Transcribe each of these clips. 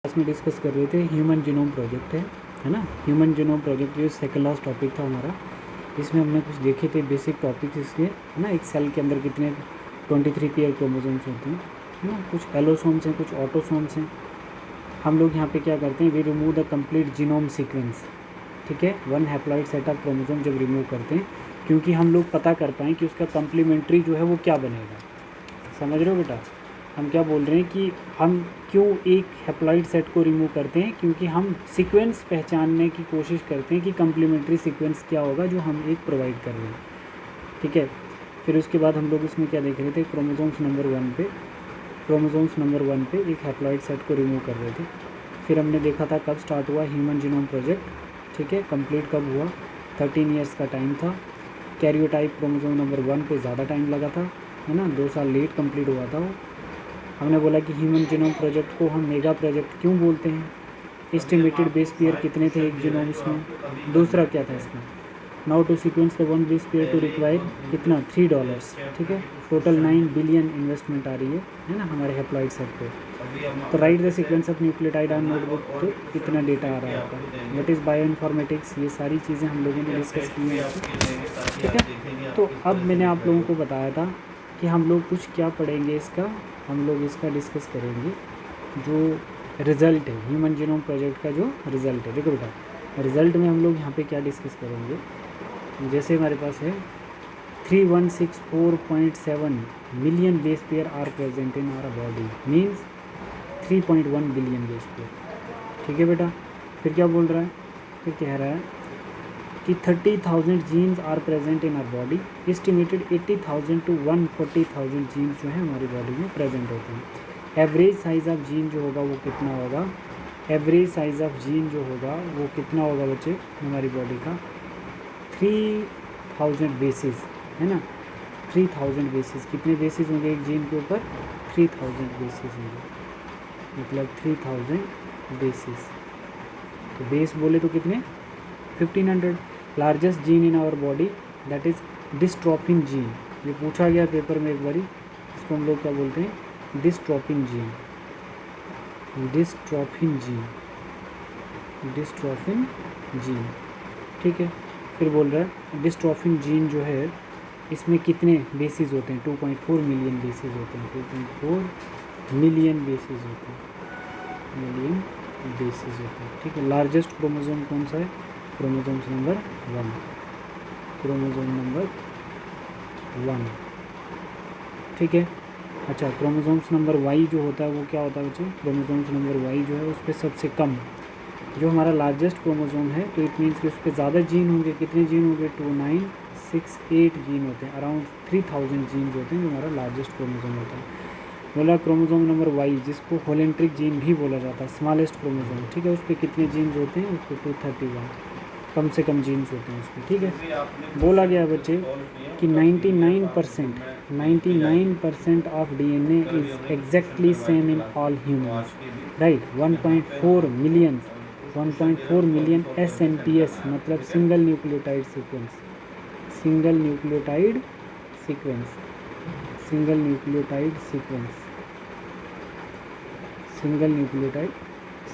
Class में discuss कर रहे थे ह्यूमन जीनोम प्रोजेक्ट है ना। ह्यूमन जीनोम प्रोजेक्ट ये सेकंड लास्ट टॉपिक था हमारा। इसमें हमने कुछ देखे थे बेसिक टॉपिक्स इसके, है ना। एक सेल के अंदर कितने 23 पेयर क्रोमोसोम्स होते हैं, है ना। कुछ एलोसोम्स हैं, कुछ ऑटोसोम्स हैं। हम लोग यहाँ पे क्या करते हैं, we remove the complete genome sequence, ठीक है। 1 हैप्लॉइड सेट ऑफ क्रोमोसोम जब रिमूव करते हैं, क्योंकि हम लोग पता कर पाएँ कि उसका कम्प्लीमेंट्री जो है वो क्या बनेगा। समझ रहे हो बेटा, हम क्या बोल रहे हैं कि हम क्यों एक हैप्लॉइड सेट को रिमूव करते हैं, क्योंकि हम सीक्वेंस पहचानने की कोशिश करते हैं कि कम्प्लीमेंट्री सीक्वेंस क्या होगा जो हम एक प्रोवाइड कर रहे हैं, ठीक है। फिर उसके बाद हम लोग इसमें क्या देख रहे थे, क्रोमोसोम्स नंबर 1 पे एक हैप्लॉइड सेट को रिमूव कर रहे थे। फिर हमने देखा था कब स्टार्ट हुआ ह्यूमन जीनोम प्रोजेक्ट, ठीक है। कंप्लीट कब हुआ, 13 ईयर्स का टाइम था। कैरियोटाइप क्रोमोसोम नंबर 1 पे ज़्यादा टाइम लगा था, है ना। 2 साल लेट कंप्लीट हुआ था वो। हमने बोला कि ह्यूमन जीनोम प्रोजेक्ट को हम मेगा प्रोजेक्ट क्यों बोलते हैं, एस्टिमेटेड बेस पेयर कितने थे एक जीनोम्स में। दूसरा क्या था इसमें, now to sequence the 1 base pair to require कितना $3, ठीक है। टोटल 9 बिलियन इन्वेस्टमेंट आ रही है ना हमारे हैप्लॉइड सेट पे। तो right the sequence of nucleotide on notebook, तो कितना डेटा आ रहा है आपका। व्हाट इज़ बायो इन्फॉर्मेटिक्स, ये सारी चीज़ें हम लोगों ने डिस्कस की हैं, ठीक है। तो अब मैंने आप लोगों को बताया था कि हम लोग कुछ क्या पढ़ेंगे, इसका हम लोग इसका डिस्कस करेंगे जो रिज़ल्ट है ह्यूमन जीनोम प्रोजेक्ट का, जो रिज़ल्ट है। देखो बेटा, रिज़ल्ट में हम लोग यहाँ पे क्या डिस्कस करेंगे, जैसे हमारे पास है 3164.7 million base pair are present in our body, means 3.1 billion base pair, ठीक है बेटा। फिर क्या बोल रहा है, फिर कह रहा है कि 30,000 genes are present in our body, estimated 80,000 to 140,000 genes जो है हमारी बॉडी में प्रेजेंट होते हैं। एवरेज साइज़ ऑफ जीन जो होगा वो कितना होगा, एवरेज साइज़ ऑफ जीन जो होगा वो कितना होगा बच्चे हमारी बॉडी का, 3000 बेसिस, है ना। 3000 बेसिस, कितने बेसिस होंगे एक जीन के ऊपर, 3000 बेसिस होंगे, मतलब 3000 बेसिस। तो बेस बोले तो कितने, 1500। Largest gene in our body that is dystrophin gene, ये पूछा गया पेपर में एक बारी। इसको हम लोग क्या बोलते हैं, dystrophin gene, dystrophin gene, dystrophin gene, ठीक है। फिर बोल रहा है डिस्ट्रोफिन जीन जो है इसमें कितने बेसिस होते हैं, 2.4 मिलियन बेसिस होते हैं, 2.4 मिलियन बेसिस होते हैं, मिलियन बेसिस होते हैं, ठीक है। लार्जेस्ट क्रोमोसोम कौन सा है, क्रोमोसोम्स नंबर 1, क्रोमोसोम नंबर 1, ठीक है। अच्छा, क्रोमोसोम्स नंबर वाई जो होता है वो क्या होता है बच्चे, क्रोमोसोम्स नंबर वाई जो है उस पर सबसे कम, जो हमारा लार्जेस्ट क्रोमोसोम है तो इट मीन्स कि उस पर ज़्यादा जीन होंगे। कितने जीन होंगे, 2968 जीन होते हैं, अराउंड 3000 जीन्स होते हैं जो हमारा लार्जेस्ट क्रोमोसोम होता है। बोला क्रोमोसोम नंबर वाई जिसको होलेंट्रिक जीन भी बोला जाता है, स्मॉलेस्ट क्रोमोसोम, ठीक है। उस पर कितने जीन्स होते हैं, उस पर 231, कम से कम जीन्स होते हैं उस पर, ठीक है। बोला गया बच्चे कि 99% of DNA is exactly same in all humans, right. 1.4 million SNPS मतलब single nucleotide sequence, single nucleotide sequence, single nucleotide sequence, single nucleotide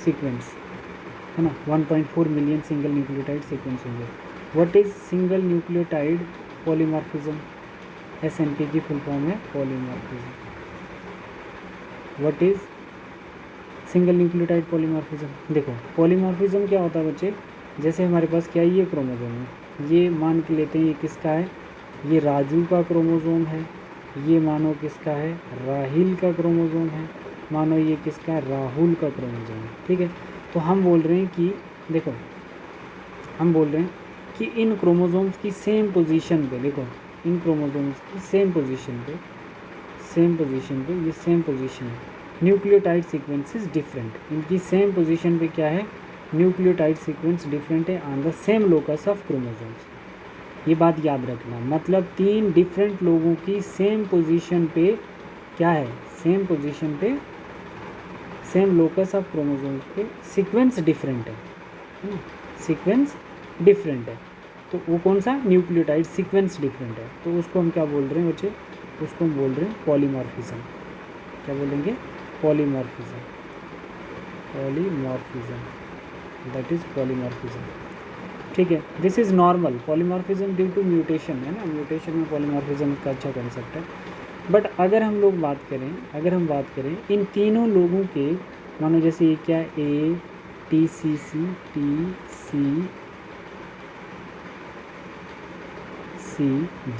sequence, है ना। 1.4 मिलियन सिंगल न्यूक्लियोटाइड सीक्वेंस होंगे। What is single nucleotide polymorphism, SNP की full form है polymorphism. What is single nucleotide polymorphism, देखो polymorphism क्या होता है बच्चे, जैसे हमारे पास क्या है, ये क्रोमोसोम है, ये मान के लेते हैं ये किसका है, ये राजू का क्रोमोसोम है, ये मानो किसका है, राहिल का क्रोमोसोम है, मानो ये किसका है, राहुल का क्रोमोसोम है, ठीक है। तो हम बोल रहे हैं कि देखो, हम बोल रहे हैं कि इन क्रोमोसोम्स की सेम पोजीशन पे, देखो इन क्रोमोसोम्स की सेम पोजीशन पे, सेम पोजीशन पे, ये सेम पोजीशन है, न्यूक्लियोटाइड सीक्वेंस इज डिफरेंट, इनकी सेम पोजीशन पे क्या है, न्यूक्लियोटाइड सीक्वेंस डिफरेंट है on the same locus of chromosomes. ये बात याद रखना, मतलब 3 डिफरेंट लोगों की सेम पोजीशन पे क्या है, सेम पोजीशन पे, सेम लोकस ऑफ क्रोमोसोम्स पे सीक्वेंस डिफरेंट है ना, सीक्वेंस डिफरेंट है। तो वो कौन सा, न्यूक्लियोटाइड सीक्वेंस डिफरेंट है, तो उसको हम क्या बोल रहे हैं बच्चे, उसको हम बोल रहे हैं पॉलीमॉर्फिज्म। क्या बोलेंगे, polymorphism, polymorphism, that is polymorphism. ठीक है, this is normal polymorphism due to mutation, है ना, म्यूटेशन में पॉलीमॉर्फिज्म का अच्छा कॉन्सेप्ट है। बट अगर हम बात करें इन तीनों लोगों के, मानो जैसे ये क्या ए टी सी सी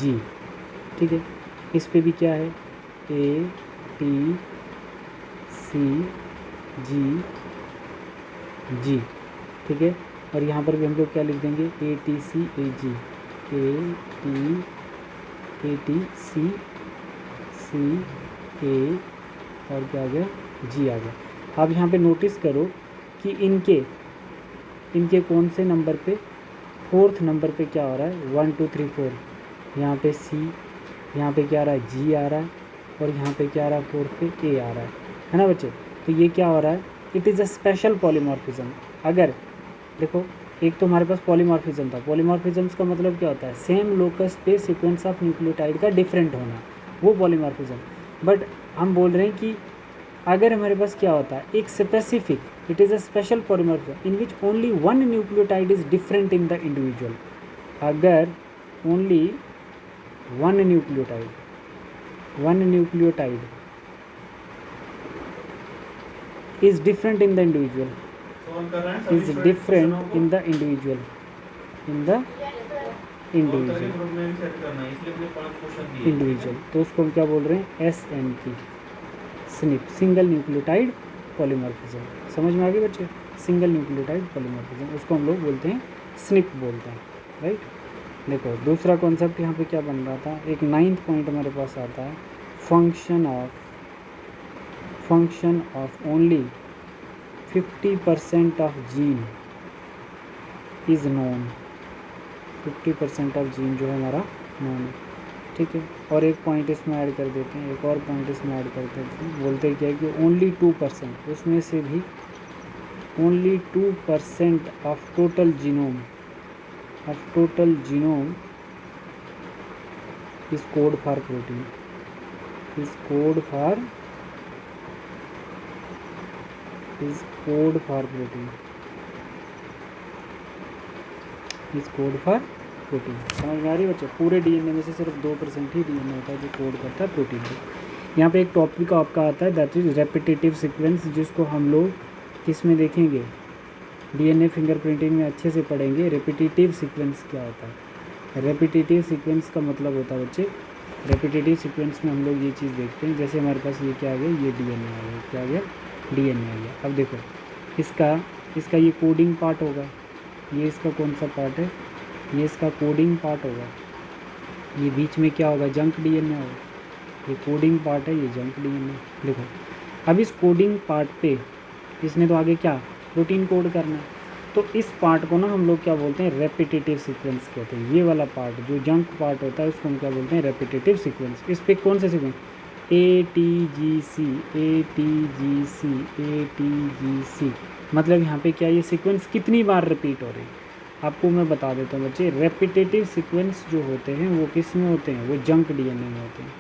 जी, ठीक है, इस पे भी क्या है ए टी सी जी, ठीक है, और यहाँ पर भी हम लोग क्या लिख देंगे A T C A ji, A T C ए और क्या आ गया जी आ गया। आप यहाँ पे नोटिस करो कि इनके कौन से नंबर पे, फोर्थ नंबर पे क्या हो रहा है 1 2 3 4, यहाँ पे सी, यहाँ पे क्या आ रहा है जी आ रहा है, और यहाँ पे क्या आ रहा है फोर्थ पे ए आ रहा है ना बच्चे। तो ये क्या हो रहा है, it is a special polymorphism. अगर देखो एक तो हमारे पास पॉलीमॉर्फिज्म था, पॉलीमॉर्फिज्म का मतलब क्या होता है, सेम लोकस पे सीक्वेंस ऑफ न्यूक्लियोटाइड का डिफरेंट होना, वो पॉलीमॉर्फिज्म। बट हम बोल रहे हैं कि अगर हमारे पास क्या होता है एक specific, it is a special polymorphism in which only one nucleotide is different in the individual. अगर only one nucleotide is different in the individual, is different in the individual, तो उसको हम क्या बोल रहे हैं SNP, SNP, single nucleotide polymorphism. समझ में आ गई बच्चे, सिंगल न्यूक्लियोटाइड पॉलीमॉर्फिज्म, उसको हम लोग बोलते हैं SNP बोलते हैं, राइट। देखो दूसरा कॉन्सेप्ट यहाँ पे क्या बन रहा था, एक 9th पॉइंट हमारे पास आता है, function of only 50% of gene is known, 50% of gene जो है हमारा नोन है, ठीक है। और एक पॉइंट इसमें ऐड कर देते हैं, एक और पॉइंट इसमें ऐड कर देते हैं, बोलते क्या है कि ओनली 2%, उसमें से भी only 2% of total genome is code for protein, is code for protein. समझ में आ रही है बच्चे, पूरे डीएनए में से सिर्फ 2% ही डीएनए होता है जो कोड करता है प्रोटीन को। यहाँ पे एक टॉपिक आपका आता है दैट इज रेपिटेटिव सीक्वेंस, जिसको हम लोग किस में देखेंगे, डीएनए फिंगरप्रिंटिंग में अच्छे से पढ़ेंगे। रेपिटेटिव सीक्वेंस क्या होता है, रेपिटेटिव सीक्वेंस का मतलब होता है बच्चे, रेपिटेटिव सीक्वेंस में हम लोग ये चीज़ देखते हैं, जैसे हमारे पास ये क्या आ गया, ये डीएनए आ गया, क्या आ गया डीएनए आ गया। अब देखो इसका ये कोडिंग पार्ट होगा, ये इसका कौन सा पार्ट है, ये इसका कोडिंग पार्ट होगा, ये बीच में क्या होगा जंक डीएनए होगा, ये कोडिंग पार्ट है, ये जंक डीएनए। देखो अब इस कोडिंग पार्ट पे इसने तो आगे क्या प्रोटीन कोड करना है, तो इस पार्ट को ना हम लोग क्या बोलते हैं, रेपिटेटिव सीक्वेंस कहते हैं। ये वाला पार्ट जो जंक पार्ट होता है उसको हम क्या बोलते हैं, रेपिटेटिव सीक्वेंस। इस पे कौन से सीक्वेंस, ATGC, मतलब यहाँ पे क्या ये सीक्वेंस कितनी बार रिपीट हो रही है, आपको मैं बता देता हूँ बच्चे। रेपिटेटिव सीक्वेंस जो होते हैं वो किस में होते हैं, वो जंक डीएनए में होते हैं,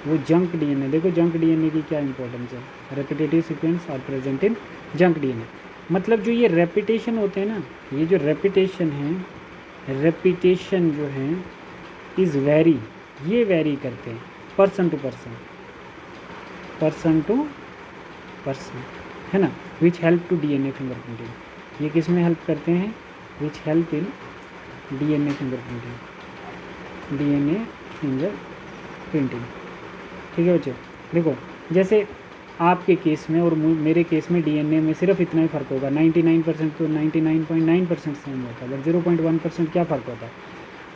वो जंक डीएनए। देखो जंक डीएनए की क्या इंपॉर्टेंस है, repetitive sequence are present in junk DNA. मतलब जो ये रेपिटेशन होते हैं ना, ये जो रेपिटेशन जो है इज़ वेरी, ये वेरी करते हैं पर्सन टू पर्सन, है ना, which help to DNA fingerprinting. ये किस में हेल्प करते हैं, which help in DNA fingerprinting, ठीक है बच्चे। देखो जैसे आपके केस में और मेरे केस में डीएनए में सिर्फ इतना ही फ़र्क होगा, 99% तो 99.9% सेम होता है, बट 0.1% क्या फ़र्क होता है।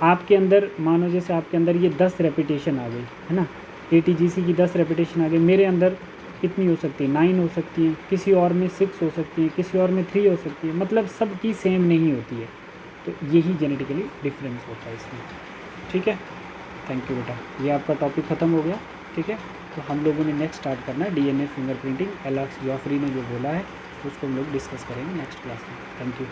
आपके अंदर मानो जैसे आपके अंदर ये 10 रेपिटेशन आ गई, है ना, ATGC की 10 रेपिटेशन आ गई, मेरे अंदर कितनी हो सकती है, 9 हो सकती हैं, किसी और में 6 हो सकती हैं, किसी और में 3 हो सकती है, मतलब सबकी सेम नहीं होती है। तो यही जेनेटिकली डिफरेंस होता है इसमें, ठीक है। थैंक यू बेटा, ये आपका टॉपिक ख़त्म हो गया, ठीक है। तो हम लोगों ने नेक्स्ट स्टार्ट करना है डीएनए फिंगरप्रिंटिंग। एलेक्स जॉफरी ने जो बोला है उसको हम लोग डिस्कस करेंगे नेक्स्ट क्लास में। Thank you.